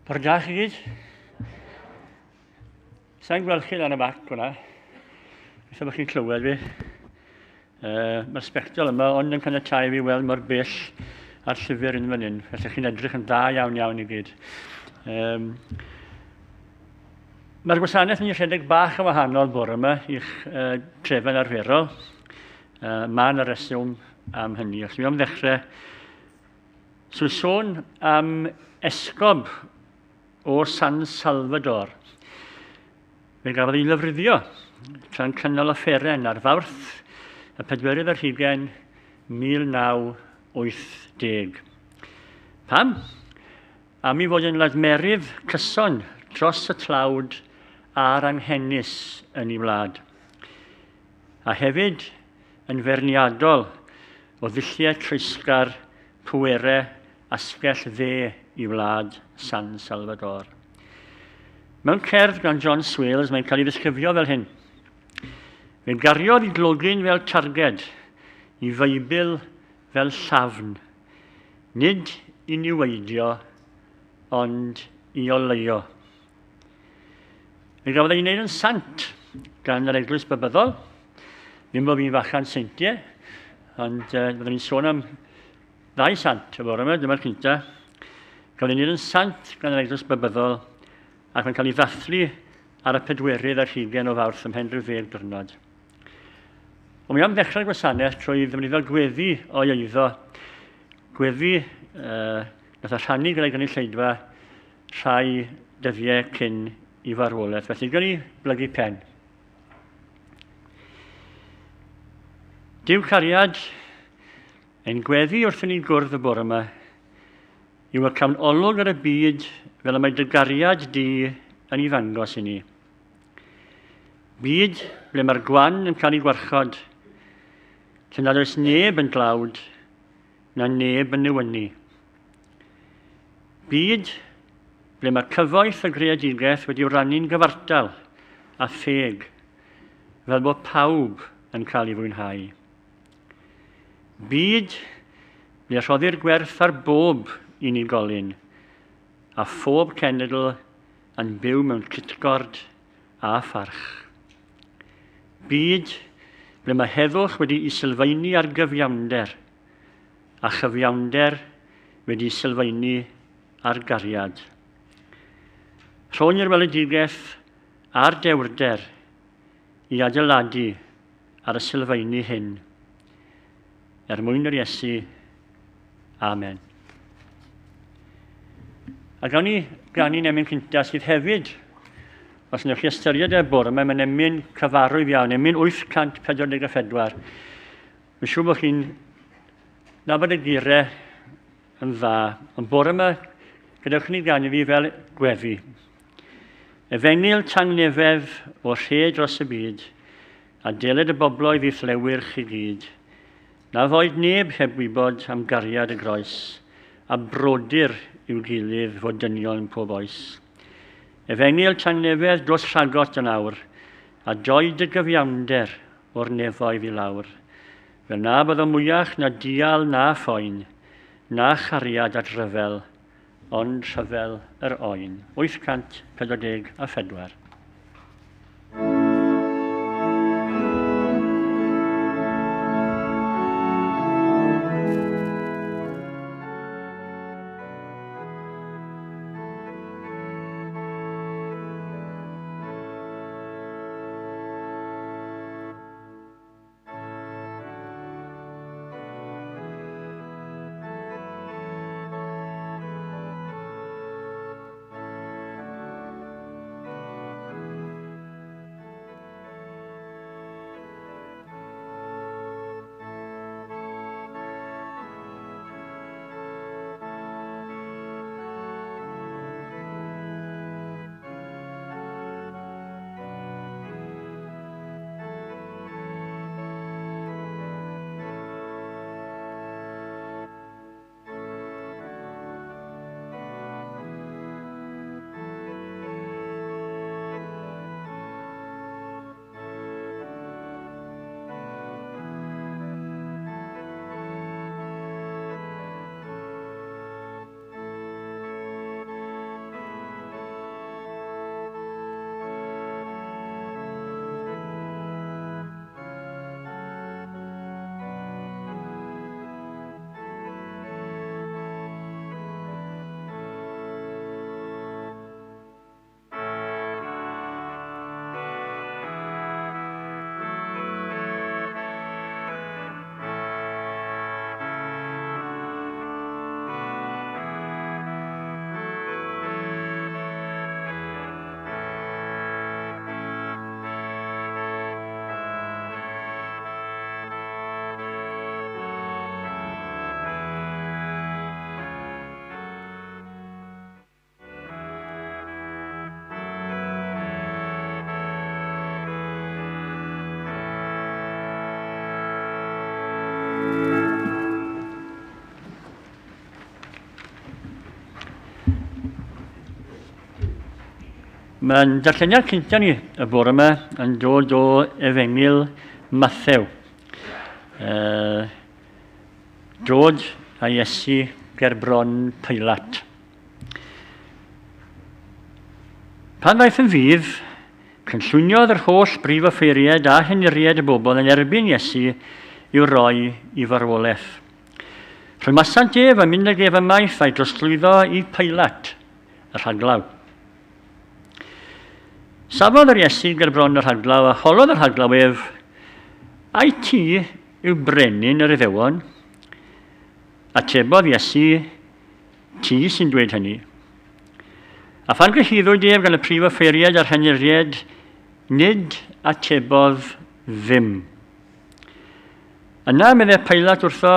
Bore da chi gyd. Sa'n gweld chi lan y bac hwnna. Gobeithio bod chi'n clywed fi. Mae'r sbectol yma ond yn caniatáu fi weld mor bell ar llyfr yn fan hyn. Felly chi'n edrych yn dda iawn i gyd. Mae'r gwasanaeth yn rhedeg bach yn wahanol bore yma i'ch trefen arferol. Mae yna reswm am hynny. Os mi am ddechrau, sôn am esgob o San Salvador. Fe gafodd ei lyfryddio tra'n cynnal offeren ar Fawrth y 4 1980. Pam? Am ei fod yn ladmerydd cyson dros y tlawd a'r anghennus yn ei wlad. A hefyd yn ferniadol o ddulliau treisgar, pwerau, asgell dde i wlad San Salvador. Mewn cerdd gan John Swales mae'n cael ei ddisgrifio fel hyn. Fe'n gariodd i glogyn fel targed, i Feibl fel llafn, nid i niweidio, ond i oleio. Fe gafodd ei wneud yn sant gan yr Eglwys Bebyddol, ddim bod fi'n fachan seintiau, ond byddwn ni'n sôn am 2 sant y bore yma, dyma'r cynta. Gafodd ei wneud yn sant gan yr Eglwys Bebyddol ac mae'n cael ei ddathlu ar y 4 ar 20 o Fawrth ym mhen 10 diwrnod. Ond mi am ddechrau'r gwasanaeth trwy ddefnyddio gweddi o eiddo. Gweddi nath a rhannu gyda'i gynulleidfa rhai dyddiau cyn i farwolaeth. Felly gan ni blygu pen. Dyw cariad ein gweddi wrthyn ni gwrdd y bore yma yw y cawnolog ar y byd fel y mae dy gariad di yn ei ddangos i ni. Byd ble mae'r gwan yn cael ei gwarchod, lle nad oes neb yn dlawd, na neb yn newynu. Byd ble mae cyfoeth y greadigaeth wedi rannu'n gyfartal a pheg, fel bod pawb yn cael ei fwynhau. Byd ble rhoddir gwerth ar bob unigolyn, a phob cenedl yn byw mewn cytgord a pharch. Byd ble mae heddwch wedi ei sylfaenu ar gyfiawnder, a chyfiawnder wedi ei sylfaenu ar gariad. Rhwng i'r weledigaeth a'r dewrder i adeiladu ar y sylfaenu hyn. Mwyn yr Iesu. Amen. A gawn ni ganu emyn cynta sydd hefyd, os wnewch chi ystyried y bore yma, mae'n emyn cyfarwydd iawn, emyn 844. Mae'n siŵr bod chi'n nabod y geiriau yn dda, ond bore yma, gadewch ni ganu fi fel gweddi. Efengil tangnefedd o rhe dros y byd, a deled y bobloedd i thlewyrch i gyd. Na foed neb heb wybod am gariad y groes, a brodyr i'w gilydd fod dynion pob oes. Efengil tangnefedd dros rhagot yn awr, a doed y gyfiawnder o'r nefoedd i lawr. Fel na bydd o mwyach na dial na phoen, na chariad at rhyfel, ond rhyfel yr oen. 844. Mae'n darlleniad cyntaf ni y bore yma yn dod o Efengil Mathew. Dod a Iesu ger bron Pilat. Pan ddaeth yn fydd, cynlluniodd yr holl brif offeiriad a heniriad y bobl yn erbyn Iesu i'w roi i farwolaeth. Rwy masant ef a mynd ag ef ymaith a'i drosglwyddo i Pilat, y rhaglaw. Safodd yr Iesu ger bron yr rhaglaw a holodd yr rhaglaw ef, ai ti yw brenin yr Iddewon? Atebodd Iesu, ti sy'n dweud hynny. A phan gyhyddwyd ef gan y prif offeiriad a'r heniriad, nid atebodd ddim. Yna meddai Pilat wrtho,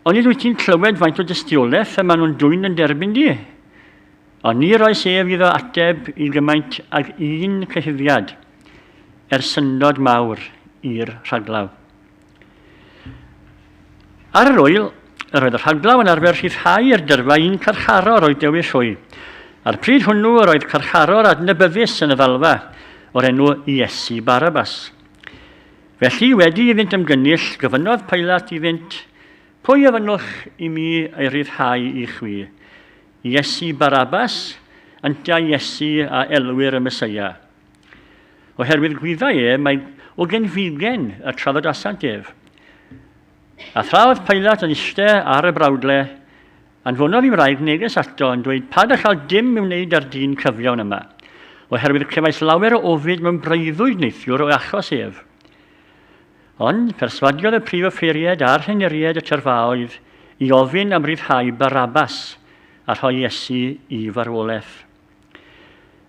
ond nid wyt ti'n clywed faint o dystiolaeth a maen nhw'n dwyn yn derbyn di. Ond ni roi sef iddo ateb i gymaint ag un cyhyddiad, syndod mawr i'r rhaglaw. Ar yr wyl, yr oedd y rhaglaw yn arfer rhyddhau i'r dyrfa un carcharor o'i dewis hwy. Ar pryd hwnnw, yr oedd carcharor adnabyddus yn y ddalfa o'r enw Iesu Barabas. Felly wedi iddynt ymgynnull, gyfynodd Pilat iddynt, pwy afynwch i mi ei ryddhau i chwi? Iesu Barabas, ynta Iesu a elwyr y Meseia. Oherwydd gwyddau mae o genfigen y traddodasant ef. A thraodd Pilat yn eistedd ar y brawdle, anfonodd i wraig neges ato yn dweud pa da chael dim i'w wneud ar dyn cyfiawn yma, oherwydd cefais lawer o ofid mewn breuddwyd neithiwr o achos ef. Ond perswadiodd y prif offeiriad a'r heniriad y terfaoedd i ofyn am ryddhau Barabas a rhoi Iesu i farwolaeth.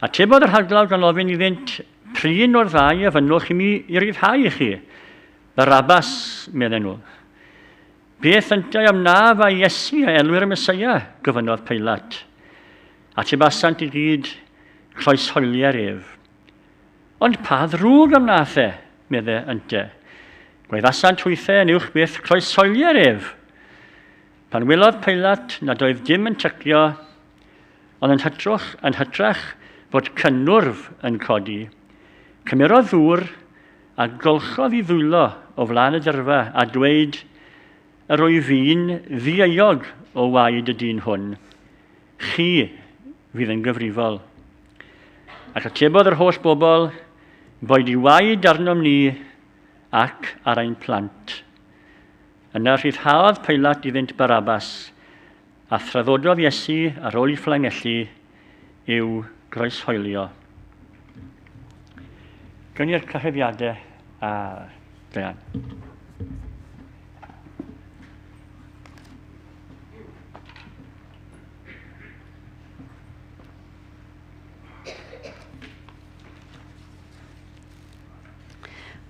Atebodd yr rhaglaw gan ofyn iddynt, prin o'r ddau afynwch i mi i ryddhau i chi. Barabas, medden nhw. Beth yntau am naf a Iesu a elwyr y Meseia, gyfynodd Pilat. Atebasant i gyd, croesholiau'r ef. Ond pa ddrwg am nath e, meddai yntau. Gwaeddasant hwythau yn uwch beth croesholiau'r ef. Pan wylodd Pilat nad oedd dim yn tycio, ond yn hytrach fod cynnwrf yn codi. Cymerodd ddŵr a golchodd i ddwylo o flaen y dyrfa a dweud, yr o'i fi'n ddieuog o waed y dyn hwn. Chi fydd yn gyfrifol. Ac atebodd yr holl bobl, boed i waed arnom ni ac ar ein plant. Yna rhyddhaodd Pilat iddynt Barabas, a thraddododd Iesu ar ôl i fflangellu i'w groeshoelio. Gawn ni'r cyhoeddiadau a Dian.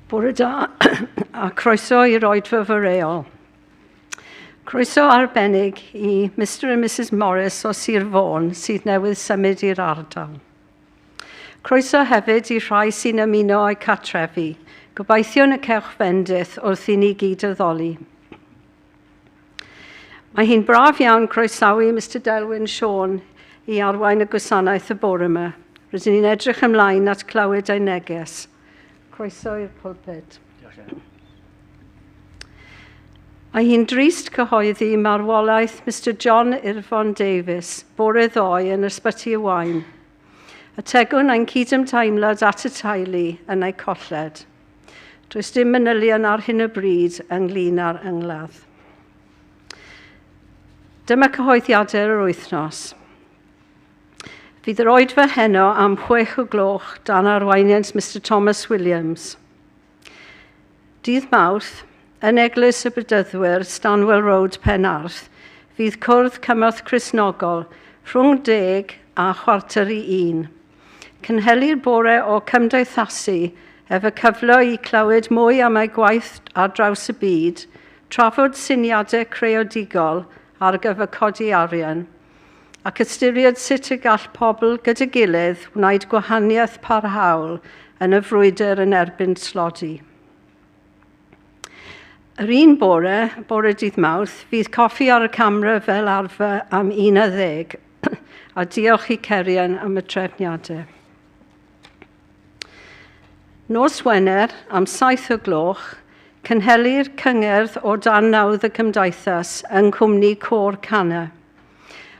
Bore da a croeso i roedfa fy reol. Croeso arbennig i Mr and Mrs Morris o Sir Fôn sydd newydd symud i'r ardal. Croeso hefyd i rhai sy'n ymuno a'u catrefi. Gobeithio yn y cewch bendith wrth i ni gyd addoli. Mae hi'n braf iawn croesawu Mr Delwyn Sion i arwain y gwasanaeth y bore yma. Rydyn ni'n edrych ymlaen at clywed ei neges. Croeso i'r pwlpid. Mae hi'n drist cyhoeddi marwolaeth Mr John Irfon Davies, bore ddoe yn ysbyty y wain. Y tegwn ein cydymteimlad at y teulu yn ei colled. Does dim manylion ar hyn y bryd ynglyn â'r yngladd. Dyma cyhoeddiadau'r yr wythnos. Fydd yr oedfa heno am 6 o gloch dan arweiniant Mr Thomas Williams. Dydd Mawrth, yn Eglwys y Bydyddwyr, Stanwell Road, Penarth, fydd cwrdd cymorth Cristnogol rhwng 10 a 12:45. Cynhelir bore o cymdeithasu efo cyfle i clywed mwy am ei gwaith ar draws y byd, trafod syniadau creadigol ar gyfer codi arian, ac ystyried sut y gall pobl gyda gilydd wneud gwahaniaeth parhaol yn y frwydr yn erbyn tlodi. Yr un bore dydd Mawrth, fydd coffi ar y camera fel arfer am 11, a diolch i Cerian am y trefniadau. Nos Wener am 7 o gloch, cynhelir cyngerdd o dan nawdd y Cymdeithas yng Nghwmni Côr Cana.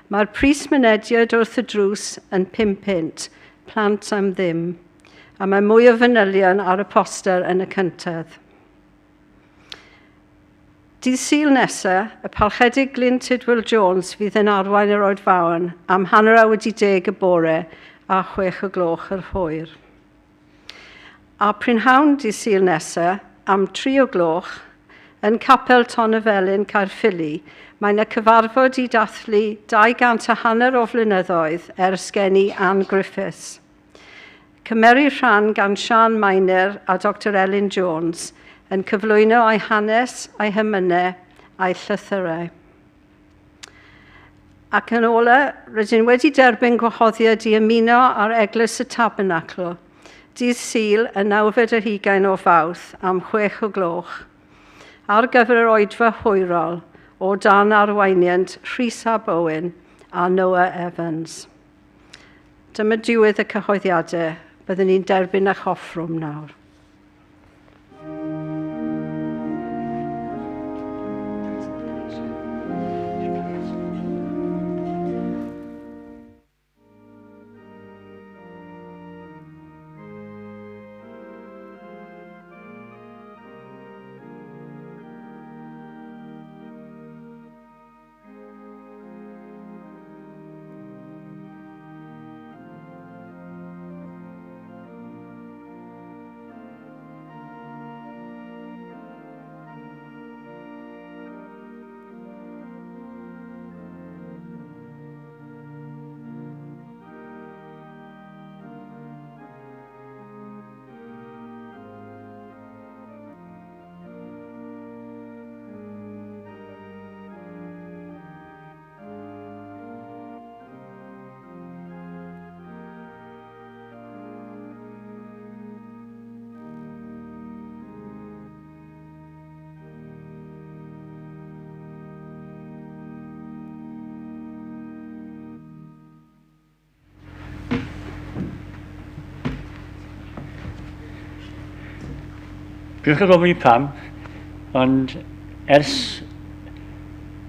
Mae'r pris mynediad wrth y drws yn 5 punt, plant am ddim, a mae mwy o fanylion ar y poster yn y cyntedd. Dydd Sul nesaf, y palchedig Glyn Tidwell Jones fydd yn arwain yr oedfawn am 9:10 y bore a 6 o gloch yr hwyr. A prynhawn dydd Sul nesaf, am 3 o gloch, yn capel Ton y Felyn Caerffili, mae'n y cyfarfod i dathlu 250 o flynyddoedd ers geni Anne Griffiths. Cymeru rhan gan Sian Miner a Dr Elin Jones yn cyflwyno ei hanes, ei hymynau a'i llythyrau. Ac yn ola, rydyn wedi derbyn gwahoddiad i ymuno ar Eglwys y Tabernacl, dydd Sul y 9 o Fawrth am 6 o gloch, ar gyfer yr oedfa hwyrol o dan arweiniant Rhys ab Owen a Noah Evans. Dyma diwedd y cyhoeddiadau, byddwn ni'n derbyn eich hoffrwm nawr. Bwch yn gofyn i pam, ond ers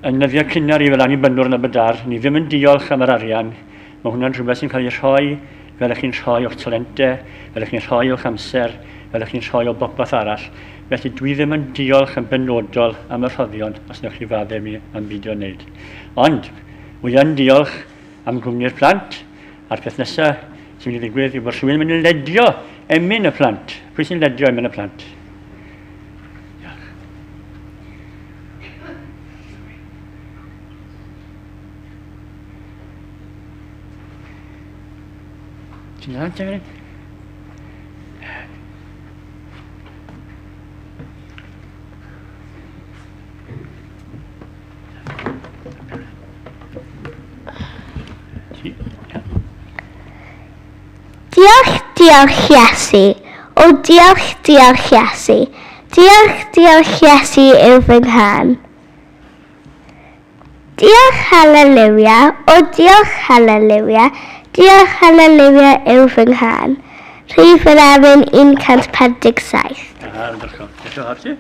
y nyddiau cynnar i fel annibynnwr yn y bydar, ni ddim yn diolch am yr arian. Mae hwnna'n rhywbeth sy'n cael ei rhoi fel ych chi'n rhoi o'ch talentau, fel ych chi'n rhoi o'ch amser, fel ych chi'n rhoi o bopeth arall. Felly dwi ddim yn diolch yn benodol am y rhoddion os wnewch chi fadde mi am beidio wneud. Ond, wy yn diolch am gwmni'r plant, a'r peth nesaf sy'n mynd i ddigwydd yw bod rhywun yn mynd i ledio emyn y plant. Pwy sy'n ledio emyn y plant? Ti'n dda, Delwyn? Diolch Iesu. O diolch Iesu. Diolch Iesu yw fy nghan. Diolch Halleluia. O diolch Halleluia. Diolch Halleluia yw fy nghan. Rhif yr Erin 147. Diolch ti.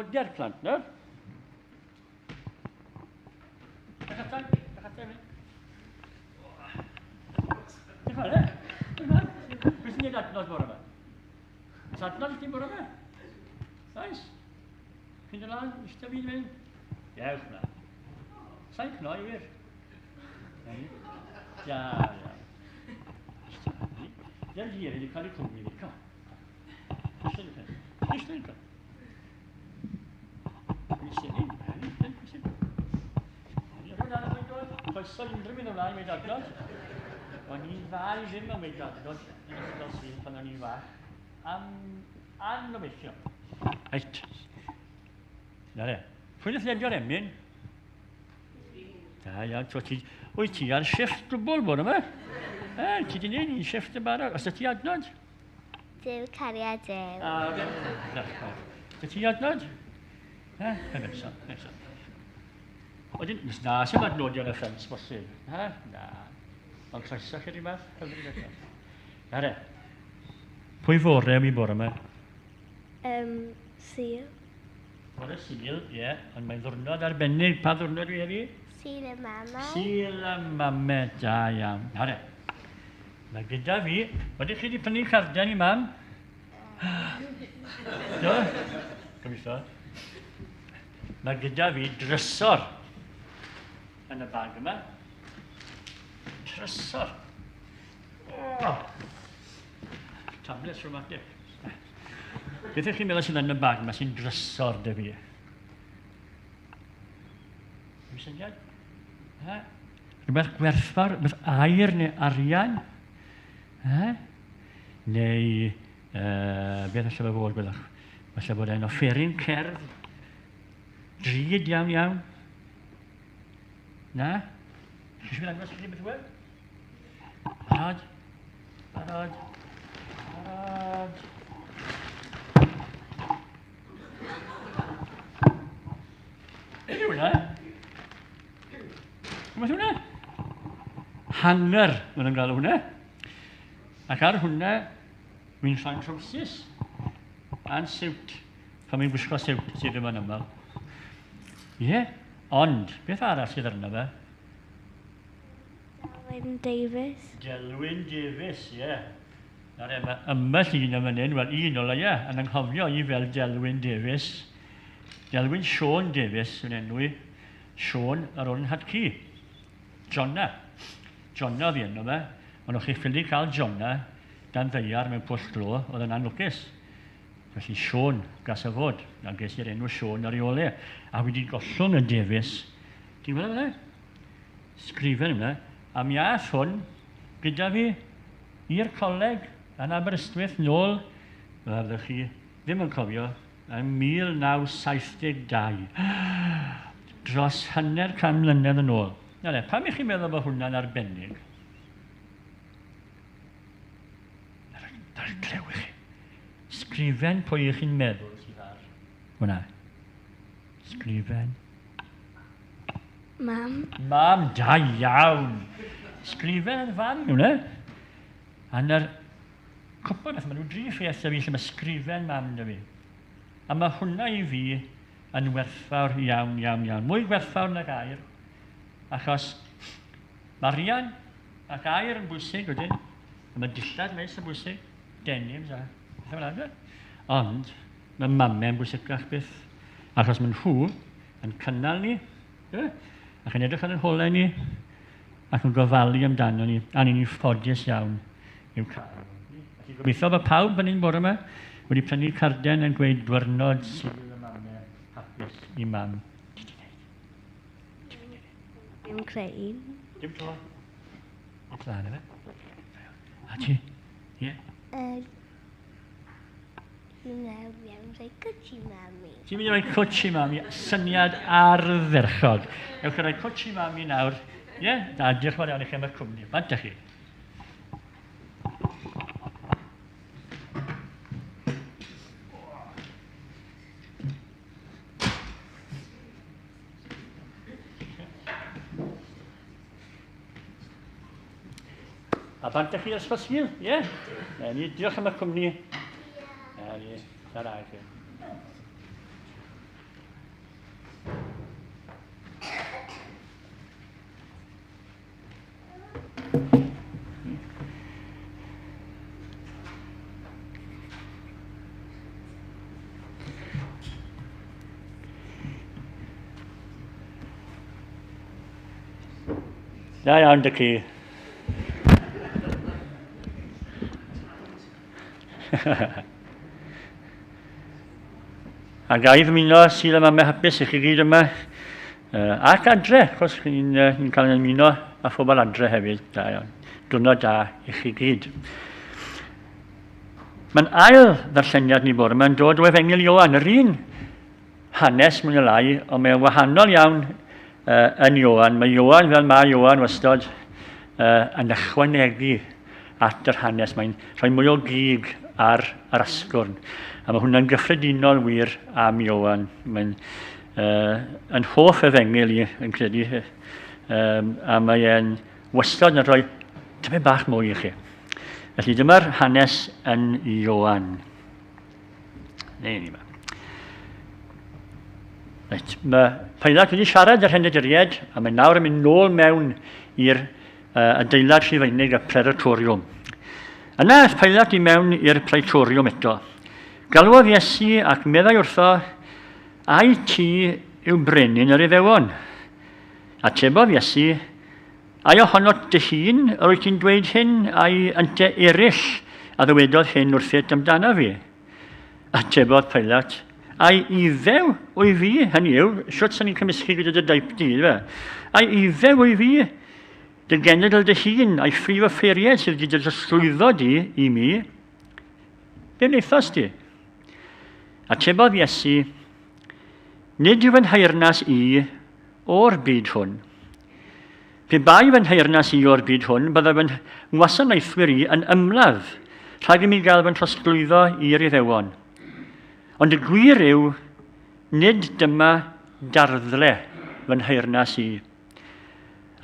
Hyder plant, no? Beth ni'n adnod bore yma? Oes adnod i ti bore yma? Oes? Chi'n dod lan, eistedd fi'n mynd? Gewch na. Sa'n cnoi wir? Ja, ja. Dyna'r hir wedi cael ei cwmni fi, co. Eistedd i'n cael. Eistedd i'n cael. Eistedd i'n cael. Croeso unrhyw mynd ymlaen mewn adnod. O'n i'n fawr ddim yn mewn adnod yn ysgol sy'n pan o'n i'n fach. Anobeithio. Eit. Na re. Pwy'n ethledio'r emyn? Da iawn. Wyt ti ar shifft global bod yma? Ti di wneud un shifft y barod. Os ti adnod? Dyw cariad dew. Os ti adnod? Nesaf. Wedyn, nes na sy'n adnodio yn y ffens bosib. Na. Ond croeso chi rhywbeth hyfryd eto. Na re. Pwy fore am i bore yma? Sil. Bore Sil, ie. Ond mae'n ddwrnod arbennig. Pa ddwrnod dwi heddi? Sil y mama. Sil y mame, da iawn. Na re. Mae gyda fi. Ydych chi wedi prynu cardiau i mam? Do? Gobeithio. Mae gyda fi drysor yn y bag yma. Drysor. Tablets rhywmatic. Beth ydych chi'n meddwl sydd yn y bag yma sy'n drysor dy fi? Rwy'n syniad? Rhywbeth gwerthfawr, rhywbeth air neu arian? Neu, beth allai fod gwedwch? Falle bod e'n offeryn cerdd? Drud iawn. Na? Chi eisiau ddangos chi beth yw? Barod. Beth yw hwnna? Beth yw hwnna? Hanger, maen nhw'n gael hwnna. Ac ar hwnna, wy'n llawn trowsus. A'n siwt. Pan wy'n gwisgo siwt sydd yma'n ymwneud. Ie, ond, beth arall sydd arno fe? Delwyn Davies. Delwyn Davies, ie. Nawr e, mae ymbell un am hynny, wel un o leia, yn anghofio i fel Delwyn Davies. Delwyn Sion Davies yn enwi. Sion ar ôl yn hadcu. Jonna fi enw fe. Ond o'ch chi ffili cael Jonna dan ddeiar mewn pwll glo, oedd yn anlwcus. Felly Sion gas y fod, a ges i'r enw Sion ar ei ole. A wedi gollwng y Davies. Ti'n gweld yna? Sgrifen yna. A mi aeth hwn gyda fi i'r coleg yn Aberystwyth nôl, fyddwch chi ddim yn cofio, yn 1972. Dros 100 mlynedd yn ôl. Nawr, pam i chi'n meddwl bod hwnna'n arbennig? Dar clew i chi. Sgrifen pwy i chi'n meddwl sydd ar hwnna? Sgrifen. Mam. Mam, da iawn. Sgrifen yn fan, hwnna. A na'r cwpl beth, maen nhw dri ffeitha fi lle mae sgrifen mam da fi. A mae hwnna i fi yn werthfawr iawn. Mwy werthfawr nag air. Achos mae rian ac air yn bwysig wedyn. A mae dillad meis yn bwysig. Denims a beth fel yna. Ond mae mamau yn bwysicach byth. Achos mae nhw yn cynnal ni. Ac yn edrych ar yn holau ni. Ac yn gofalu amdano ni. A ni'n ffodus iawn i'w cael. Gobeithio bod pawb yn un bore yma wedi prynu carden yn gweud dwyrnod sydd y mamau hapus i mam. Dim creu. Dim tro. Dim tro yna fe. A ti? Ie? Iawn, rhoi cwtsi mami. Ti'n mynd i roi cwtsi mami, syniad ardderchog. Ewch chi roi cwtsi mami nawr. Ie? Da, diolch fawr iawn i chi am y cwmni. Bant â chi. A bant â chi ysgol, ie? Diolch am y cwmni. Ta-ra i chi. Da iawn dy ci. A ga i ddymuno sydd yma me hapus i chi gyd yma. Ac adre, chos ni'n cael yn ymuno a phobl adre hefyd. Da iawn. Diwrnod da i chi gyd. Mae'n ail ddarlleniad ni bore yma'n dod o Efengyl Ioan. Yr un hanes mwy o lai, ond mae'n wahanol iawn yn Ioan. Mae Ioan, fel mae Ioan wastod, yn ychwanegu at yr hanes. Mae'n rhoi mwy o gig ar yr asgwrn. A mae hwnna'n gyffredinol wir am Ioan. Mae'n yn hoff Efengyl i yn credu. A mae'n wastod yn rhoi tymed bach mwy i chi. Felly dyma'r hanes yn Ioan. Ni ma. Reit, mae Pilat wedi siarad ar Henediried, a mae nawr yn mynd nôl mewn i'r adeilad Rhufeinig y Preratoriwm. Yna eth Pilat i mewn i'r Praetoriwm eto. Galwodd Iesu ac meddai wrtho, ai ti yw brenin yr Iddewon? Atebodd Iesu, ai ohono dy hun yr wyt ti'n dweud hyn, ai ynte eraill a ddywedodd hyn wrthyt amdano fi? Atebodd Pilat, ai iddew o'i fi, hynny yw, siwt sy'n ni'n cymysgu gyda dy daip di, ai iddew o'i fi, dy genedl dy hun, ai ffrif o ffeiriau sydd wedi llwyddo di i mi, be wnaethos di? Atebodd Iesu, nid yw fy nheyrnas i o'r byd hwn. Pe bai fy nheyrnas i o'r byd hwn, byddai fy ngwasanaethwyr i yn ymladd, rhaid i mi gael fy trosglwyddo i'r Iddewon. Ond y gwir yw, nid dyma darddle fy nheyrnas i.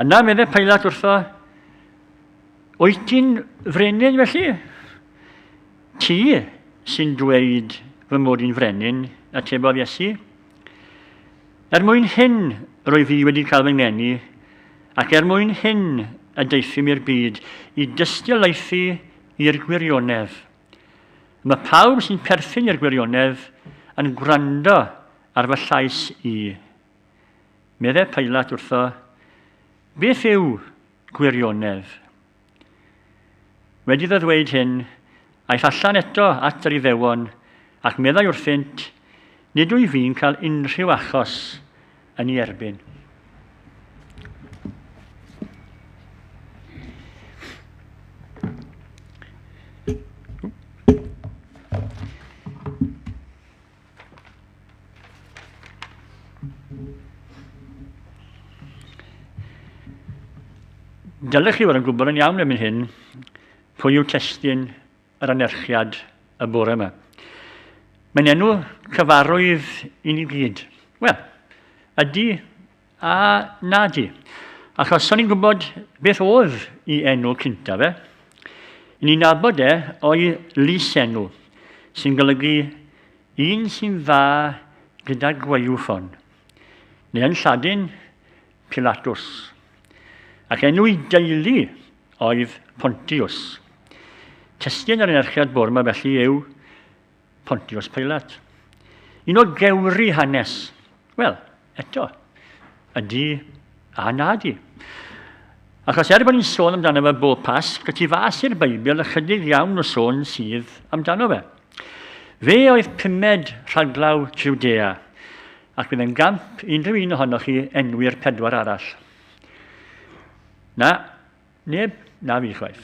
Yna meddai Pilat wrtho, wyt ti'n frenin felly? Ti sy'n dweud fy mod i'n frenin, atebodd Iesu. Mwyn hyn roedd fi wedi cael fy ngeni, ac mwyn hyn y deithim i'r byd, i dystiolaethu i'r gwirionedd. Mae pawb sy'n perthyn i'r gwirionedd yn gwrando ar fy llais i. Meddai Pilat wrtho, beth yw gwirionedd? Wedi ddweud hyn, aeth allan eto at yr Iddewon, ac meddai wrthynt, nid wyf fi'n cael unrhyw achos yn ei erbyn. Dylech chi fod yn gwybod yn iawn am hyn, pwy yw testyn yr anerchiad y bore yma. Mae'n enw cyfarwydd i ni gyd. Wel, ydy a nadi. Achos o'n i'n gwybod beth oedd i enw cynta fe. Ni'n nabod o'i lysenw, sy'n golygu un sy'n dda gyda gwaywffon. Neu yn Lladin, Pilatus. Ac enw i deulu oedd Pontius. Testyn yr anerchiad bore yma felly yw Pontius Pilat. Un o gewri hanes. Wel, eto, ydy a nadi. Achos bod ni'n sôn amdano fe bob pas, gyda fas i'r Beibl ychydig iawn o sôn sydd amdano fe. Fe oedd 5 rhaglaw Jwdea, ac bydd yn gamp unrhyw un ohonoch chi enwi'r 4 arall. Na, neb, na fi chwaith.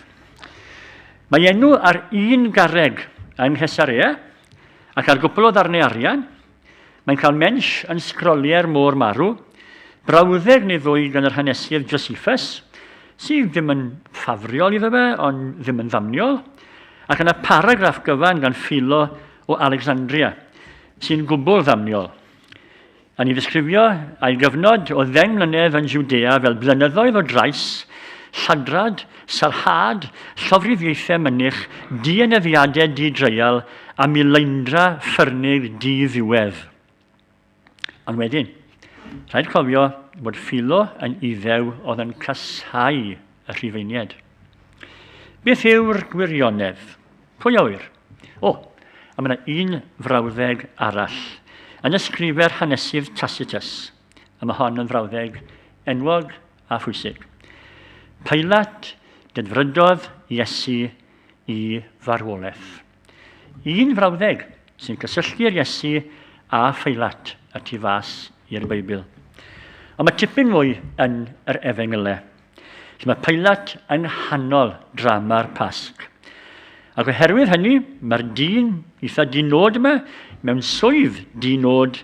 Mae enw ar un garreg yng Nghesarea, ac ar gwbl o ddarnau arian, mae'n cael mensh yn sgroliau'r môr marw, brawddeg neu ddwy gan yr hanesydd Josephus, sydd ddim yn ffafriol iddo fe, ond ddim yn ddamniol, ac yna paragraff gyfan gan Philo o Alexandria, sy'n gwbl ddamniol. A ni ddisgrifio a'i gyfnod o 10 mlynedd yn Jwdea fel blynyddoedd o drais, lladrad, sarhad, llofruddiaethau mynych, dieneddiadau di-dreial a mileindra ffyrnig di-ddiwedd. Ond wedyn, rhaid cofio bod Philo yn iddew oedd yn casau y Rhufeinied. Beth yw'r gwirionedd? Pwy awyr? A mae yna un frawddeg arall. Yn ysgrifau'r hanesydd Tacitus, a mae hon yn frawddeg enwog a phwysig. Pilat dedfrydodd Iesu i farwolaeth. Un frawddeg sy'n cysylltu'r Iesu a Pilat y tu fas i'r Beibl. Ond mae tipyn mwy yn yr Efengylau. Mae Pilat yn hanol drama'r Pasg. Ac oherwydd hynny, mae'r dyn eitha dinod yma mewn swydd dinod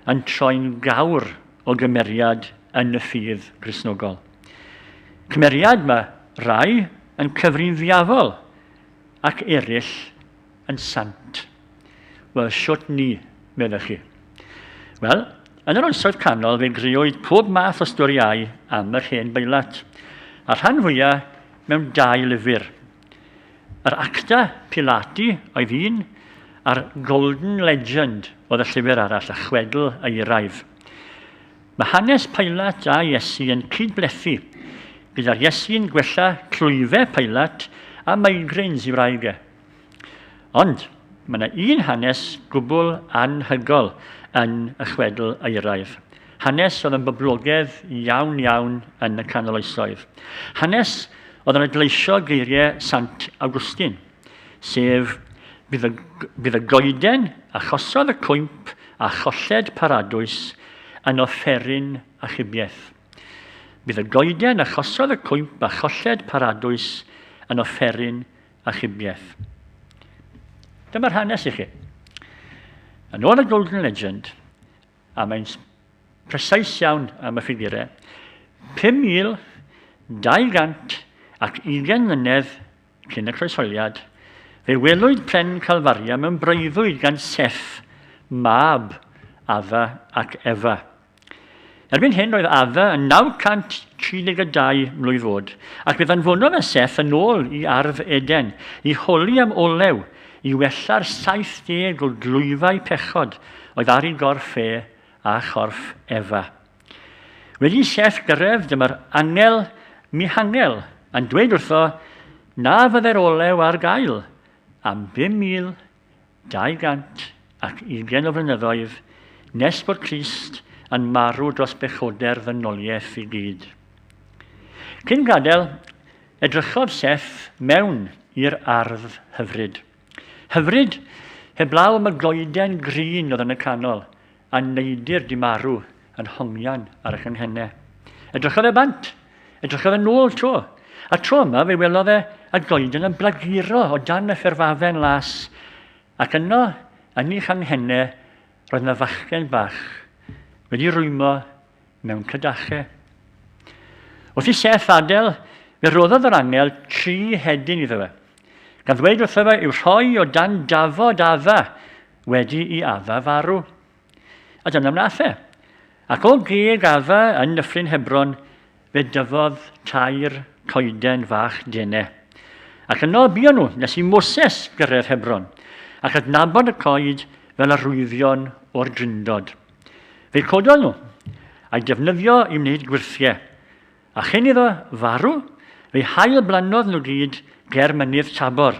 yn troi'n gawr o gymeriad yn y ffydd Gristnogol. Cymeriad mae rai yn cyfri'n ddiafol ac eraill yn sant. Wel, siwt ni, meddwch chi. Wel, yn yr oesoedd canol fe greuwyd pob math o storiau am yr hen Pilat, a rhan fwyaf mewn 2 lyfr. Yr Acta Pilati oedd un, a'r Golden Legend oedd y llyfr arall, y Chwedl Eiraidd. Mae hanes Pilat a Iesu yn cydblethu, gyda'r Iesu'n gwella clwyfau Pilat a migraines i wraig. Ond mae yna un hanes gwbl anhygol yn y Chwedl Eiraidd. Hanes oedd yn boblogaidd iawn yn y canol oesoedd. Hanes oedd yn adleisio geiriau Sant Awgwstin, sef bydd y goeden achosodd y cwymp a cholled paradwys yn offeryn achubiaeth. Bydd y goeden achosodd y cwymp a cholled paradwys yn offeryn achubiaeth. Dyma'r hanes i chi. Yn ôl y Golden Legend, a mae'n precis iawn am y ffigurau, 5,220 mlynedd cyn y croeshoeliad, fe welwyd pren Calfaria mewn breuddwyd gan Seth, mab Adda ac Efa. Erbyn hyn roedd Adda yn 932 mlwydd fod, ac bydd anfonodd y Seth yn ôl i ardd Eden, i holi am olew, i wella'r 70 o glwyfau pechod oedd ar ei gorff a chorff Efa. Wedi Seth gyrraedd, dyma'r angel mihangel yn dweud wrtho na fyddai'r olew ar gael am 5,220 o flynyddoedd nes bod Crist yn marw dros bechoder ddynoliaeth i gyd. Cyn gadael, edrychodd Seth mewn i'r ardd hyfryd. Hyfryd heblaw am y goeden grin oedd yn y canol, a neidir di marw yn hongian ar y cynghennau. Edrychodd bant, edrychodd nôl tro. A tro yma fe welodd y goeden yn blaguro o dan y fferfafen las, ac yno, yn ei changhennau, roedd yna fachgen bach wedi rwymo mewn cydachau. Wrth i Seth adael, fe roddodd yr angel 3 hedyn iddo fe. Gan ddweud wrtho fe yw rhoi o dan dafod Adda wedi i Adda farw. A dyna wnaeth e. Ac o geg Adda yn Nyffryn Hebron, fe dyfodd 2 coeden fach denau. Ac yno buon nhw nes i Moses gyrraedd Hebron, ac adnabod y coed fel arwyddion o'r dryndod. Fe cododd nhw, a'i defnyddio i wneud gwirthiau. A chyn iddo farw, fe hael blanodd nhw gyd ger mynydd Tabor.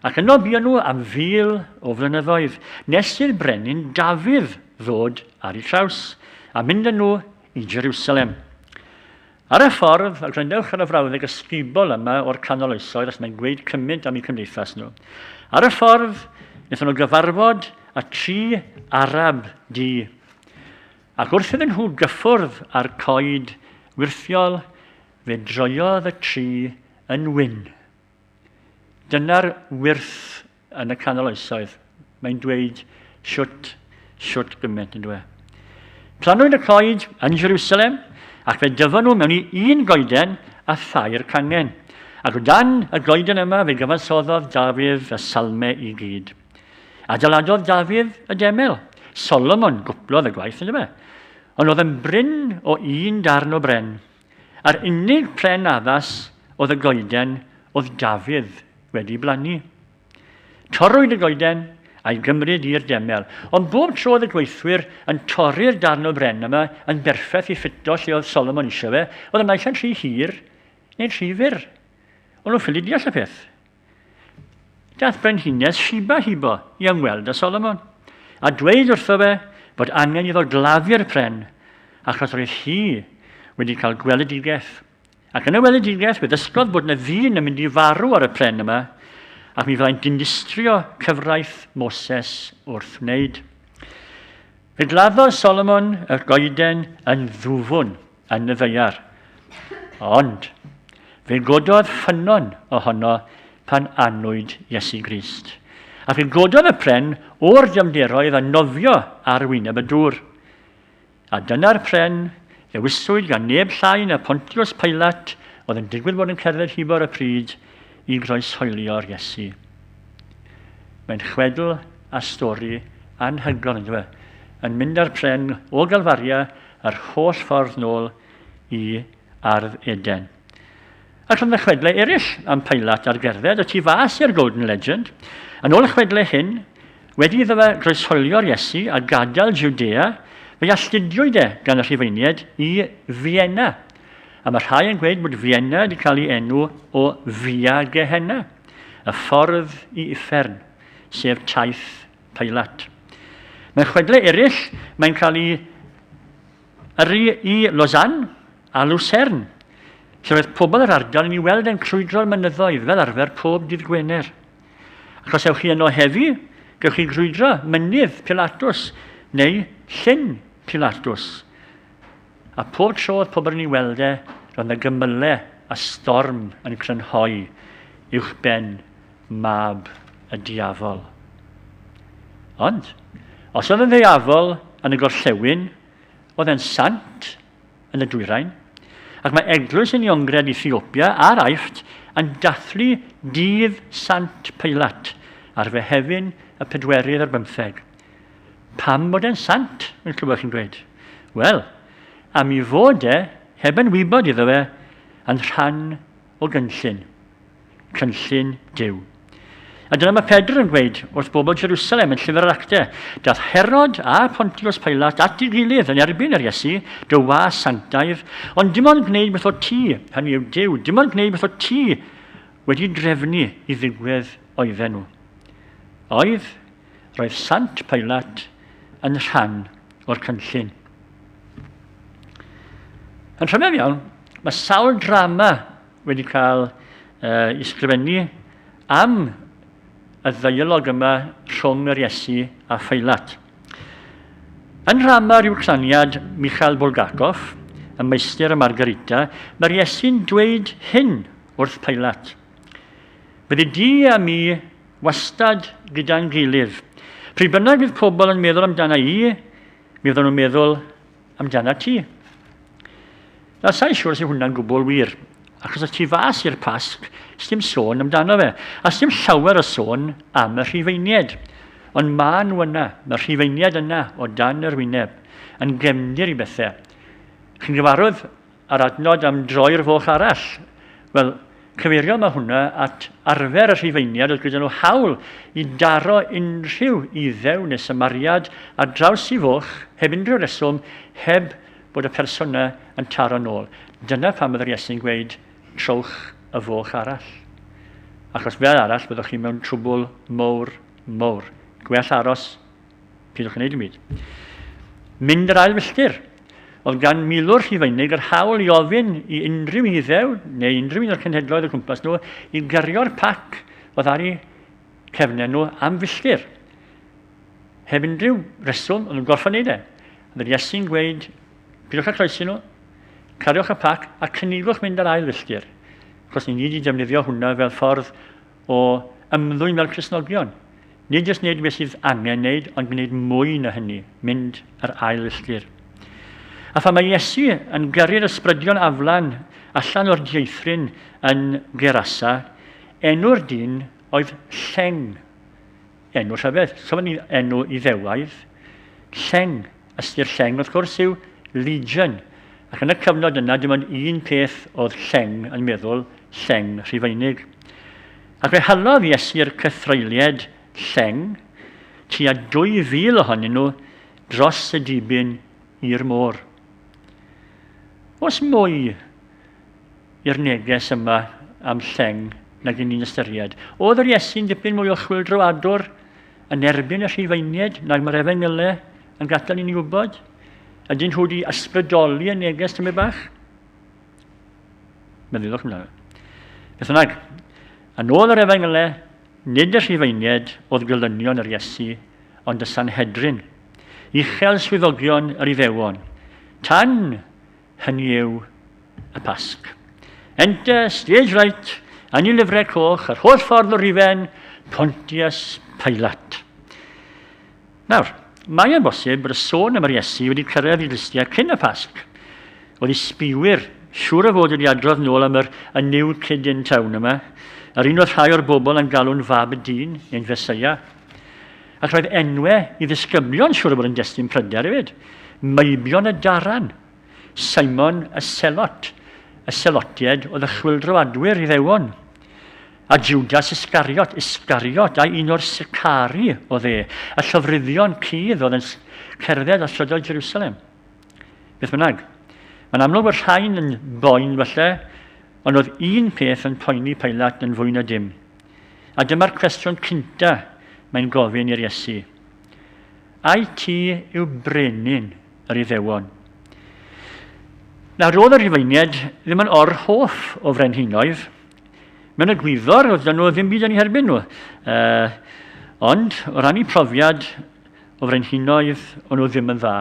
Ac yno buon nhw am 1,000 o flynyddoedd, nes i'r brenin Dafydd ddod ar ei traws, a mynd â nhw i Jerusalem. Ar y ffordd, a grandewch ar y frawddeg ysbrydol yma o'r canol oesoedd, os mae'n gweud cymaint am eu cymdeithas nhw. Ar y ffordd, wnaethon nhw gyfarfod a 3 Arab di. Ac wrth iddyn nhw gyffwrdd ar coed wirthiol, fe droiodd y 3 yn wyn. Dyna'r wirth yn y canol oesoedd. Mae'n dweud siwt gymaint yn dweud. Planwyd y coed yn Jerusalem, ac fe dyfon nhw mewn i 1 goeden a thair cangen. Ac o dan y goeden yma, fe gyfansoddodd Dafydd y salmau i gyd. Adeiladodd Dafydd y demel. Solomon gwplodd y gwaith yn dyma. Ond oedd yn bryn o 1 darn o bren. A'r unig pren addas oedd y goeden oedd Dafydd wedi blannu. Torrwyd y goeden a'i gymryd i'r demel. Ond bob tro oedd y gweithwyr yn torri'r darn o bren yma yn berffaith i ffito lle oedd Solomon eisiau fe, oedd yn naill yn rhy hir neu'n rhy fyr. Ond nhw'n ffili deall y peth. Dath brenhines Shiba hibo i ymweld â Solomon, a dweud wrtho fe bod angen iddo gladdu'r pren, achos roedd hi wedi cael gweledigaeth, Ac yn y weledigaeth, fe ddysgodd bod yna ddyn yn mynd i farw ar y pren yma, ac mi fyddai'n dinistrio cyfraith Moses wrth wneud. Fe gladdodd Solomon y goeden yn ddwfwn yn y ddeiar, ond fe gododd ffynon ohono pan anwyd Iesu Grist. A fe gododd y pren o'r diamderoedd a nofio ar wyneb y dŵr. A dyna'r pren ddewiswyd gan neb llai na Pontius Pilat oedd yn digwydd bod yn cerdded hibo'r y pryd i groeshoelio'r Iesu. Mae'n chwedl a stori anhygoel yn mynd â'r pren o Galfaria yr holl ffordd nôl i ardd Eden. Ac yn y chwedlau eraill am Pilat ar gerdded, y tu fas i'r Golden Legend, yn ôl y chwedlau hyn, wedi iddo fe groeshoelio'r Iesu a gadael Judea, fe astudiwyd gan y Rhufeiniaid i Vienna. A mae rhai yn gweud bod Vienna wedi cael ei enw o Via Gehenna, y ffordd i uffern, sef taith Pilat. Mewn chwedlau eraill, mae'n cael ei yrru i Lausanne a Lucerne, lle oedd pobl yr ardal yn ei weld yn crwydro'r mynyddoedd fel arfer pob dydd Gwener. Ac os ewch chi yno heddi, gewch chi grwydro mynydd Pilatus neu llyn Pilatus. A pob tro oedd pobl yn ei weld roedd y gymylau a storm yn crynhoi uwch ben mab y diafol. Ond, os oedd yn ddeiafol yn y gorllewin, oedd e'n sant yn y dwyrain, ac mae Eglwys yn Iongred Ethiopia a'r Aifft yn dathlu dydd Sant Pilat ar Fehefin y 4 ar 15. Pam bod e'n sant, yn clywed chi'n dweud? Wel, am i fod heb yn wybod iddo fe, yn rhan o gynllun Duw. A dyna mae Pedr yn gweud wrth bobl Jerusalem yn llyfr yr Actau. Dath Herod a Pontius Pilat at ei gilydd yn erbyn yr Iesu, dy was sanctaidd, ond dim ond gwneud beth o ti, hynny yw Duw, dim ond gwneud beth o ti wedi drefnu i ddigwydd oedden nhw. Roedd Sant Pilat yn rhan o'r cynllun. Yn rhywbeth iawn, mae sawl drama wedi cael ysgrifennu am y ddeialog yma rhwng yr Iesu a Pilat. Yn rhama'r Uwcraniad Michael Bulgakov, y meistr y Margarita, mae'r Iesu'n dweud hyn wrth Pilat. Bydde di a mi wastad gyda'n gilydd. Pryd bynnag bydd pobl yn meddwl amdana i, mi fydden nhw'n meddwl amdana ti. Na, sa'n siŵr sy'n hwnna'n gwbl wir. Achos os ti fas i'r Pasg, sdim sôn amdano fe. A sdim llawer o sôn am y Rhufeiniaid. Ond ma nhw yna, mae'r Rhufeiniaid yna o dan yr wyneb, yn gefndir i bethau. Chi'n gyfarwydd ar adnod am droi'r foch arall. Wel, cyfeirio mae hwnna at arfer y Rhufeiniaid oedd gyda nhw hawl i daro unrhyw iddew neu symariad ar draws i foch, heb unrhyw reswm, heb bod y persona yn taro nôl. Dyna pam byddai'r Iesu'n gweud, trowch y foch arall. Achos fel arall, byddwch chi mewn trwbl mowr. Gwell aros, pidwch yn neud i myd. Mynd yr ail filltir. Oedd gan milwr Rhufeinig yr hawl i ofyn i unrhyw iddew, neu unrhyw un o'r cenhedloedd o gwmpas nhw, i gyrio'r pac oedd ar eu cefnau nhw am filltir. Heb unrhyw reswm, oedd nhw'n gorffen neud e. Oedd yr Iesu'n gweud, pidwch â croesi nhw, cariwch y pac a cynigwch mynd ar ail filltir. Achos ni wedi defnyddio hwnna fel ffordd o ymddwyn fel Cristnogion. Nid jyst wneud beth sydd angen wneud, ond gwneud mwy na hynny, mynd ar ail filltir. A phan mae Iesu yn gyrru'r ysbrydion aflan allan o'r dieithrin yn Gerasa, enw'r dyn oedd Lleng. Enw rhyfedd, so fan enw i ddewaidd. Lleng, ystyr Lleng wrth gwrs yw Legion. Ac yn y cyfnod yna, dim ond un peth oedd Lleng yn meddwl, Lleng Rhufeinig. Ac fe hylodd Iesu'r cythreiliad Lleng, tua 2,000 ohonyn nhw dros y dibyn i'r môr. Oes mwy i'r neges yma am Lleng nag yn un ystyried? Oedd yr Iesu'n dipyn mwy o chwyldroadwr yn erbyn y Rhufeiniaid nag mae'r Efengylau yn gadael i ni wybod? Ydyn nhw wedi ysbrydoli y neges tymed bach? Meddyliwch amdano. Beth bynnag, yn ôl yr Efengylau, nid y Rhufeiniaid oedd gylynion yr Iesu, ond y Sanhedrin, uchel swyddogion yr Iddewon. Tan hynny yw y Pasg. Enter, stage right, yn ei lyfrau coch, yr holl ffordd o Rufen, Pontius Pilate. Nawr, mae yn bosib bod y sôn am yr Iesu wedi cyrraedd i Gristia cyn y Pasg. Oedd ei sbiwyr, siŵr o fod wedi adrodd nôl am y New Kid in Town yma, yr un oedd rhai o'r bobl yn galw'n fab y dyn, ein Fesaia. Ac roedd enwau i ddisgyblion siŵr o fod yn destun pryder hefyd. Meibion y Daran, Simon y Selot, y Selotied oedd y chwildroadwyr i ddewon. A Judas Iscariot a un o'r Sicari oedd e, a llofruddion cydd oedd yn cerdded a strydoedd Jerusalem. Beth bynnag, mae'n amlwg bod rhain yn boen falle, ond oedd un peth yn poeni Pilate yn fwy na dim. A dyma'r cwestiwn cynta mae'n gofyn i'r Iesu. Ai ti yw brenin yr Iddewon? Nawr, oedd yr Rhufeiniaid ddim yn orhoff o frenhinoedd. Mewn y gwyddor, oedd nhw ddim byd yn ei herbyn nhw. Ond, o ran ei profiad o frenhinoedd, o'n nhw ddim yn dda.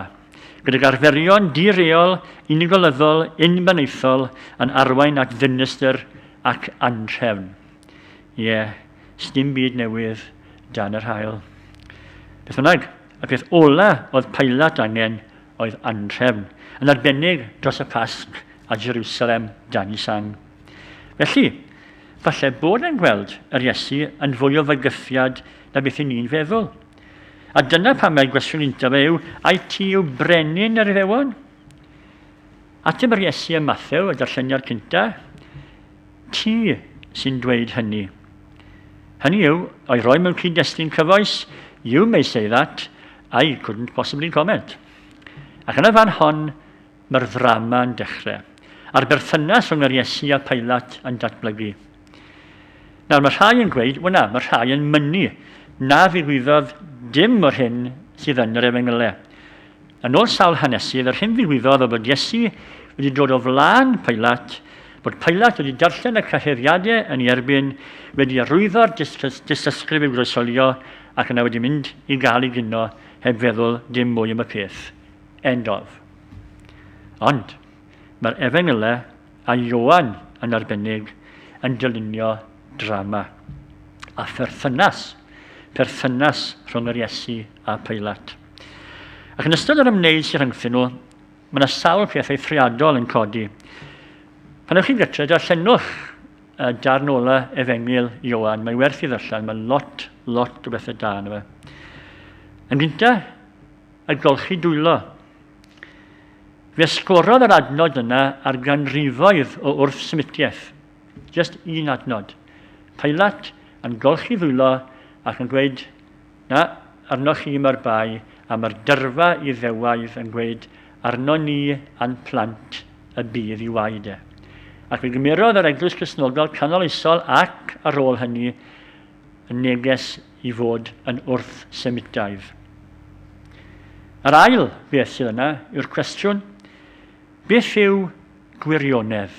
Gydag arferion direol, unigolyddol, unbeneithol, yn arwain at ddinistyr ac antrefn. Ie, sdim byd newydd dan yr hael. Beth bynnag, y peth ola oedd Pilate angen oedd antrefn, yn arbennig dros y Pasg a Jerusalem dan ei sang. Felly, falle bod yn gweld yr Iesu yn fwy o fygythiad na beth i ni'n feddwl. A dyna pam mae gwestiwn untaf yw, ai ti yw brenin yr Iddewon? Ateb yr Iesu ym Mathew, y darlleniad cynta, ti sy'n dweud hynny. Hynny yw, o'i roi mewn cyd-destun cyfoes, you may say that, I couldn't possibly comment. Ac yn y fan hon, mae'r ddrama yn dechrau. A'r berthynas rhwng yr Iesu a Pilate yn datblygu. Nawr, mae rhai yn gweud, mae rhai yn mynnu, na ddigwyddodd dim o'r hyn sydd yn yr Efengylau. Yn ôl sawl hanesydd, yr hyn ddigwyddodd o bod Iesu wedi dod o flaen Pilate, bod Pilate wedi darllen y cyheddiadau yn ei erbyn, wedi arwyddo'r dystysgrif i'w groesolio ac yna wedi mynd i gael ei gyno heb feddwl dim mwy am y peth. End of. Ond, mae'r Efengylau a Ioan yn arbennig yn dylunio drama a perthynas rhwng yr Iesu a Pilate. Ac yn ystod yr ymwneud sy'n rhyngthyn nhw, mae yna sawl peth eithriadol yn codi. Pan ewch chi'n gytre, darllenwch darn ola Efengyl Ioan, mae werth i ddarllen, mae lot o bethau da yna fe. Yn gyntaf, y golchi dwylo. Fe esgorodd yr adnod yna ar ganrifoedd o wrthsymitiaeth. Just un adnod. Pilate yn golchi ddwylo ac yn gweud, na, arno chi mae'r bai, a mae'r dyrfa i ddewaidd yn gweud, arno ni a'n plant y bydd i waed e. Ac fe gymerodd yr Eglwys Cristnogol canol-isol ac ar ôl hynny yn neges i fod yn wrthsymitaidd. Yr ail beth sydd yna yw'r cwestiwn, beth yw gwirionedd?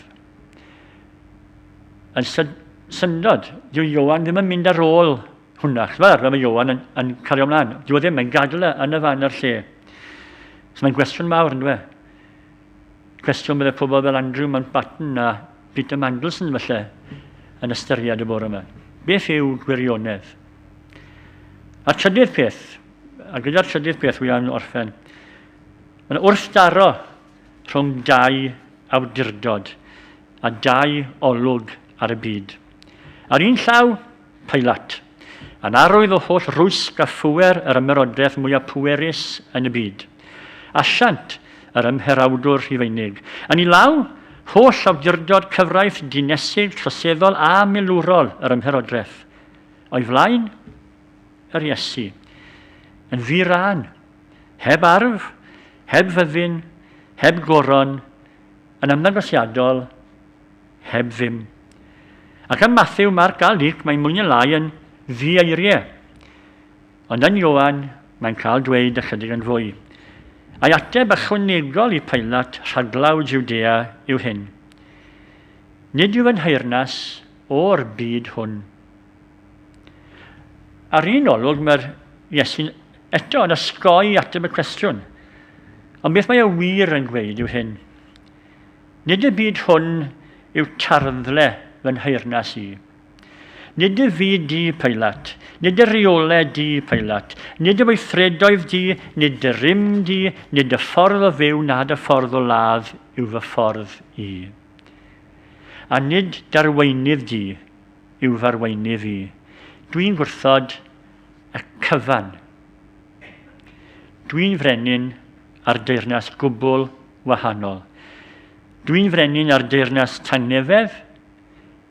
Yn syndod, dyw Ioan ddim yn mynd ar ôl hwnna. Mae Ioan yn cario ymlaen. Dyw ddim, mae'n gadael yn y fan ar lle. So mae'n gwestiwn mawr, ynddo fe? Cwestiwn bydde pobl fel Andrew Mountbatten a Peter Mandelson felly yn ystyried y bore yma. Beth yw gwirionedd? A'r trydydd peth, a gyda'r trydydd peth wy am orffen, mae'n wrthdaro rhwng dau awdurdod a dau olwg ar y byd. Ar un llaw, Pilate, yn arwydd o holl rwysg a phwer yr ymerodraeth mwyaf pwerus yn y byd. Asiant yr ymherawdwr Rhufeinig. Yn ei law, holl awdurdod cyfraith dinesig, troseddol a milwrol yr ymherodraeth. O'i flaen, yr Iesu, yn ddi-ran, heb arf, heb fyddin, heb goron, yn ymddangosiadol, heb ddim. Ac yn Mathew, Marc a Luc, mae'n mwy neu lai yn ddi-eiriau. Ond yn Ioan, mae'n cael dweud ychydig yn fwy. A'i ateb ychwanegol i Pilate rhaglaw Judea yw hyn. Nid yw yn heyrnas o'r byd hwn. Ar un olwg mae'r Iesu'n eto yn ysgoi ateb y cwestiwn. Ond beth mae y wir yn gweud yw hyn. Nid y byd hwn yw tarddle fy'n heyrnas i. Nid y fyd di, Peilat. Nid y reolau di, Peilat. Nid y weithredoedd di, nid y rym di, nid y ffordd o fyw nad y ffordd o ladd yw fy ffordd i. A nid darweinydd di yw farweinydd i. Dwi'n gwrthod y cyfan. Dwi'n frenin ar deyrnas gwbl wahanol. Dwi'n frenin ar deyrnas tangnefedd,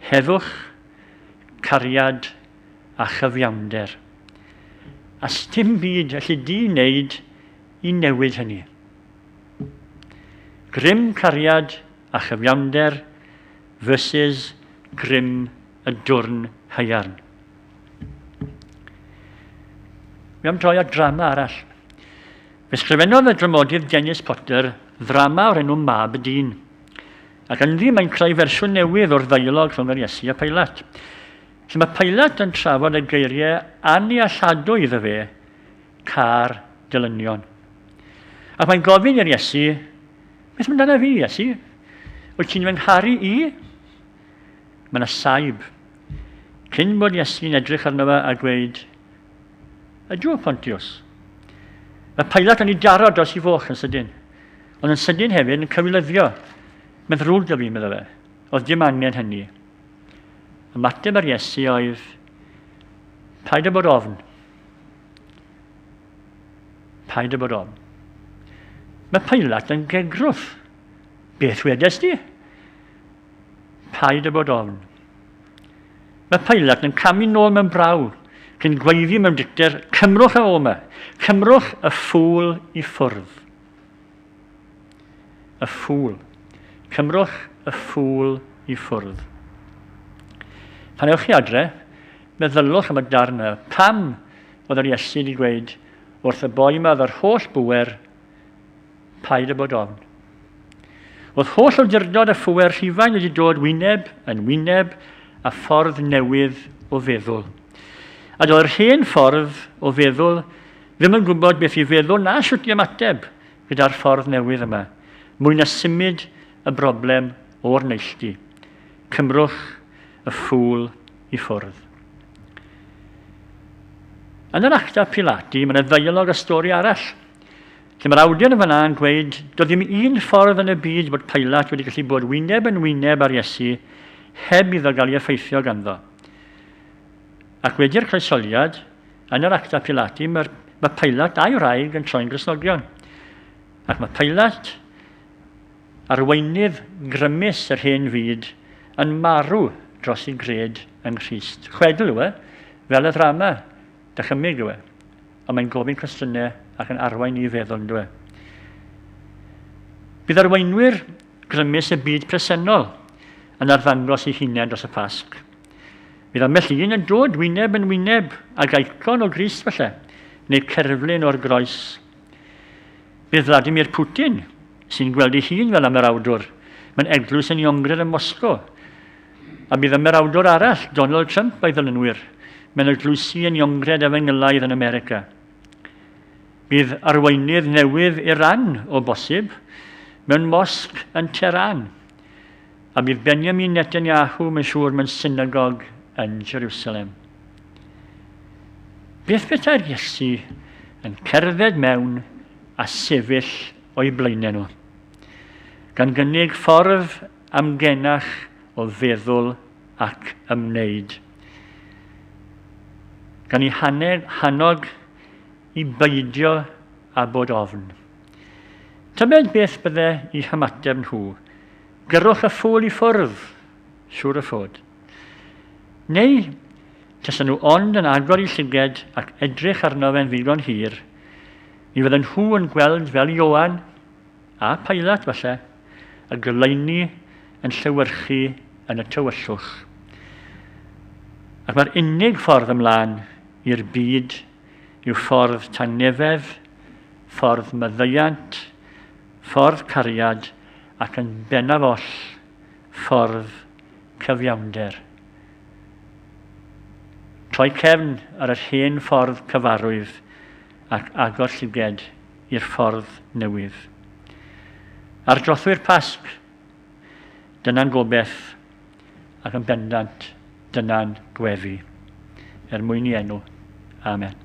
heddwch, cariad a chyfiawnder. A sdim byd allu di wneud i newid hynny. Grym cariad a chyfiawnder versus grym y dwrn haearn. Mi am droi at drama arall. Fe sgrifennodd y dramodydd Dennis Potter ddrama o'r enw Mab y Dyn. Ac ynddi mae'n creu fersiwn newydd o'r ddeialog rhwng yr Iesu a Peilat. Lle mae Peilat yn trafod y geiriau anialladwy iddo fe, car dilynion. Ac mae'n gofyn i'r Iesu, beth mae'n dana fi, Iesu? Wyt ti'n fy ngharu i? Mae yna saib. Cyn bod Iesu'n edrych arno fe a gweud, ydw, Pontius. Mae Peilat yn ei daro dros i foch yn sydyn. Ond yn sydyn hefyd yn cywilyddio. Mae'n ddrwg da fi, medda fe. Oedd dim angen hynny. Ymateb ar Iesu oedd, paid â bod ofn. Paid â bod ofn. Mae Peilat yn gegrwth. Beth wedes di? Paid â bod ofn. Mae Peilat yn camu nôl mewn braw, cyn gweiddi mewn dicter, cymrwch o yma, cymrwch y ffŵl i ffwrdd. Y ffŵl. Cymrwch y ffŵl i ffwrdd. Pan ewch chi adre, meddylwch am y darn yna, pam oedd yr Iesu wedi gweud wrth y boi yma ddyr holl bwer, paid â bod ofn. Oedd holl awdurdod y ffwer rhifain wedi dod wyneb yn wyneb a ffordd newydd o feddwl. A doedd yr hen ffordd o feddwl ddim yn gwybod beth i feddwl na siwt i ymateb gyda'r ffordd newydd yma. Mwy na symud y broblem o'r neilltu. Cymrwch y ffŵl i ffwrdd. Yn yr acta Pilati, mae'n ddeialog y stori arall. Lle mae'r awdur yn fanna yn gweud, doedd ddim un ffordd yn y byd bod Pilat wedi gallu bod wyneb yn wyneb ar Iesu heb iddo gael ei effeithio ganddo. Ac wedi'r croesoliad, yn yr acta Pilati, mae Pilat a'i wraig yn troi'n Gristnogion. Ac mae Pilat, arweinydd grymus yr hen fyd, yn marw dros ei gred yng Nghrist. Chwedl yw e, fel y ddrama, dychymig yw e. Ond mae'n gofyn cwestiynau ac yn arwain i feddwl yn dweud. Bydd arweinwyr grymus y byd presennol yn arddangos ei hunain dros y Pasg. Bydd ambell un yn dod wyneb yn wyneb ag eicon o Grist falle, neu cerflun o'r groes. Bydd Vladimir Putin, sy'n gweld ei hun fel am yr awdwr, mae'n eglwys yn Iongred yn Moscow. A bydd am yr awdwr arall, Donald Trump a'i ddylunwyr, mae'n eglwysu yn Iongred efo Ngylaidd yn America. Bydd arweinydd newydd Iran o bosib mewn mosg yn Tehran. A bydd Benjamin Netanyahu mae'n siŵr mewn synagog yn Jerusalem. Beth bethau'r Iesu yn cerdded mewn a sefyll o'i blaenau nhw, gan gynnig ffordd amgenach o feddwl ac ymwneud. Gan ei hanog i beidio a bod ofn. Tybed beth bydde i hymateb nhw? Gyrwch y ffŵl i ffwrdd, siŵr y ffod. Neu, tasen nhw ond yn agor i llyged ac edrych arno fe'n ddigon hir, mi fydden nhw yn gweld fel Ioan a Pilat falle, a goleuni yn llywyrchu yn y tywyllwch. Ac mae'r unig ffordd ymlaen i'r byd yw ffordd tangnefedd, ffordd maddeiant, ffordd cariad ac yn bennaf oll ffordd cyfiawnder. Troi cefn ar yr hen ffordd cyfarwydd ac agor llyged i'r ffordd newydd. Ar drothwy'r Pasg, dyna'n gobeith ac yn bendant dyna'n gweddi. Mwyn i enw. Amen.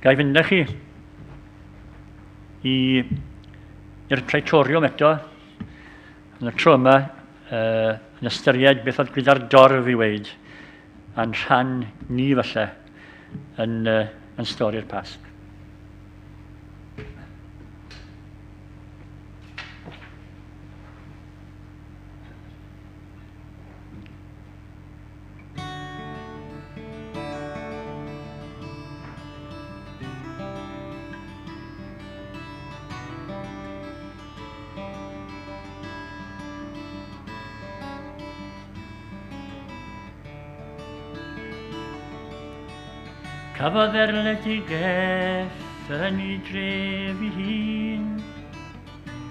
Gai fynd â chi i'r praetoriwm eto, yn y tro yma, yn ystyried beth oedd gyda'r dorf i weid, a'n rhan ni falle yn stori'r Pasg. Cafodd erledigeth yn ei dref ei hun,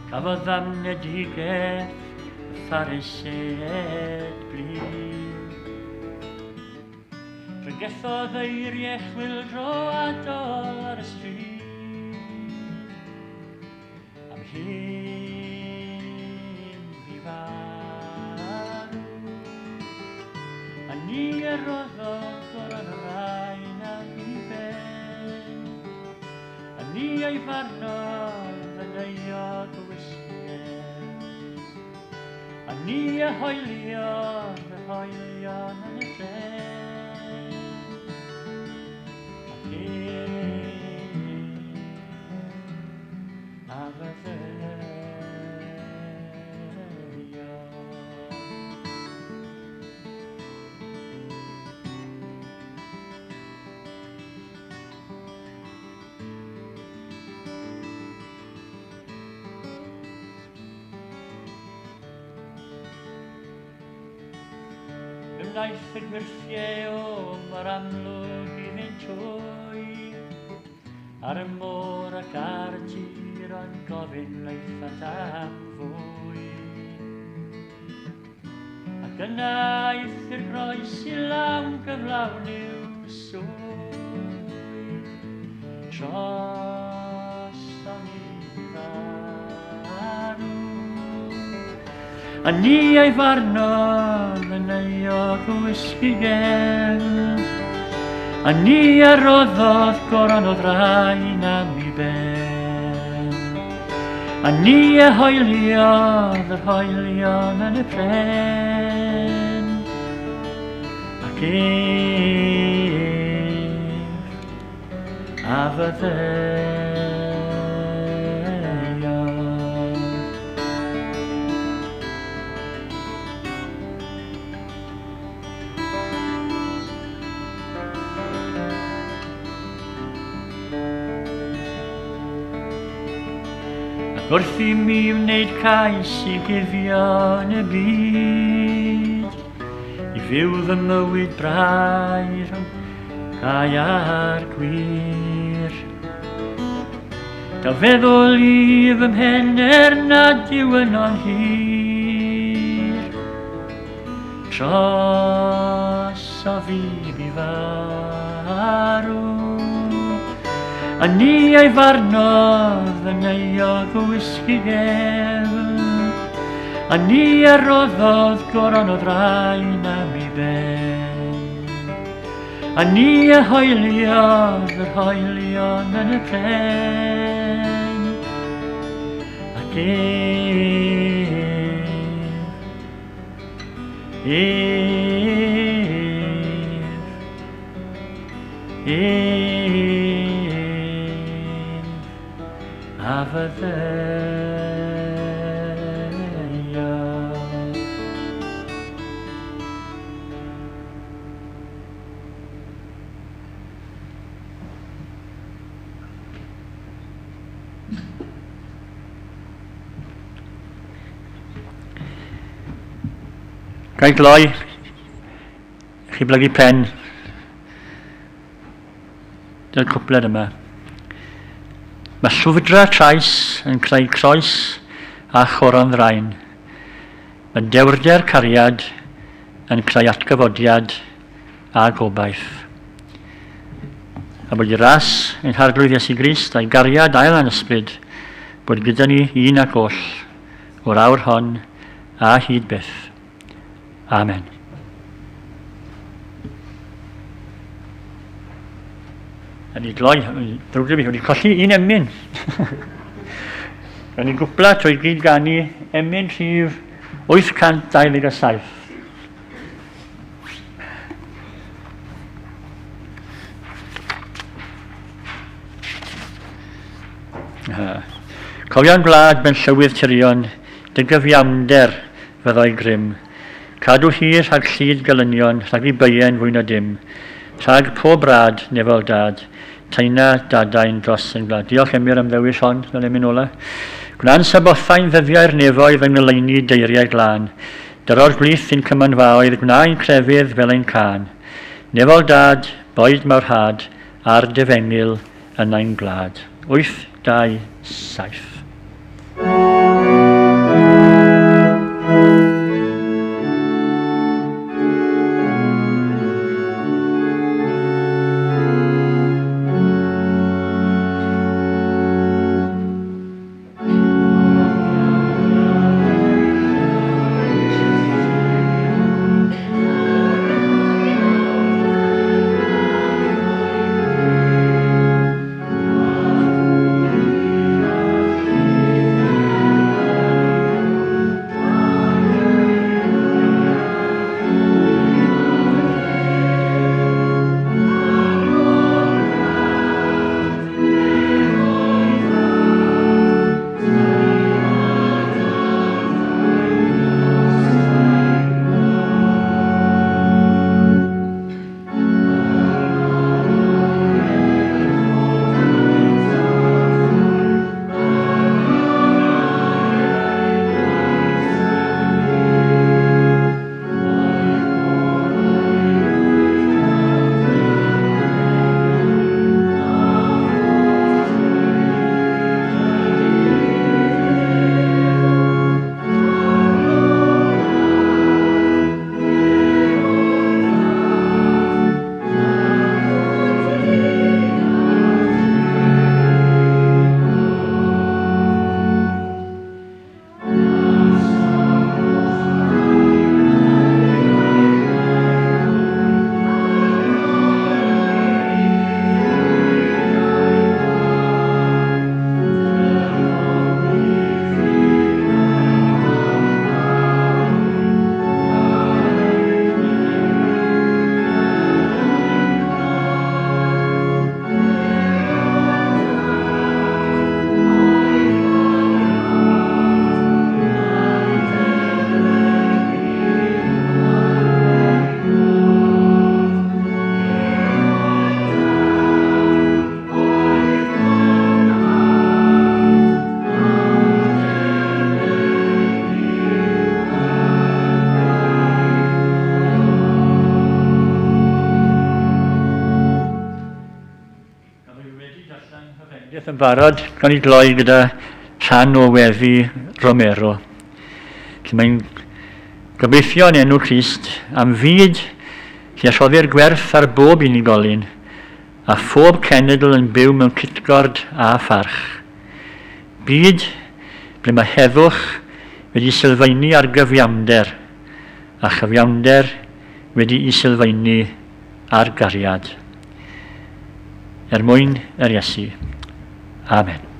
cafodd amnedigeth y Pharisëd glin. Drygethodd eiriau chwyldro adol ar y stryd, am hyn fi farw, a ni eroddodd o'r anrain ni ei farnodd yn euog o wisgedd, a ni y hoelion yn y dren, ac a fyddeio. Ymlaeth y gwirthiau o mor amlwg i fynd trwy, ar y môr ac ar y tir ond gofyn leithat am fwy. Ac yna eithir groes I lawn gyflawn i'w swy, tros o'n I farw. A ni ei farnodd yn euog o ysgugel, a ni aroddodd goron o ddrain am I ben, a ni e hoeliodd yr hoelion yn y pren, ac a fyddeio. Wrth I mi wneud cais I guddio yn y byd, I fyw fy mywyd braidd rhwng cae a'r gwir. Da feddwl I fy mhenner nad yw yno'n hir, tros o fi bu farw. A ni ei farnodd yn euog o ysgugel, a ni aroddodd goron o ddrain am I ben, a ni e hoeliodd yr hoelion yn y pren, ac a fyddeio. Gai gloi, chi blygu pen, dy'r cwpled yma. Mae llwfdra trais yn creu croes a choron ddraen. Mae dewrder cariad yn creu atgyfodiad a gobaith. A bod i ras yn harglwydd Iesu Grist a'i gariad ail anysbryd bod gyda ni un ac oll o'r awr hon a hyd byth. Amen. A ni gloi, drwg fi, wedi colli un emyn. A ni'n gwbla trwy gyd ganu emyn rhif 827. Cofion gwlad mewn llywydd tirion, dy gyfiawnder fyddai grym. Cadw hir rhag llyd gelynion, rhag i byen fwy na dim. Rhag pob rad nefel dad, taina dadain dros yn glad. Diolch Emyr am ddewis hon, fel emyn ola. Gwna'n sabothau'n ddyddiau'r nefoedd yng ngoleuni deiriau glân. Dyro'r glith sy'n cymanfaoedd, gwna'n crefydd fel ein can. Nefel dad, boed mawr had, ar defengil yn ein glad. 827. Yn barod, gan i gloi gyda rhan o weddi Romero. Mae'n gobeithio yn enw Crist am fyd lle rhoddir gwerth ar bob unigolyn a phob cenedl yn byw mewn cytgord a pharch. Byd ble mae heddwch wedi sylfaenu ar gyfiawnder a chyfiawnder wedi ei sylfaenu ar gariad. Mwyn yr Iesu. Amen.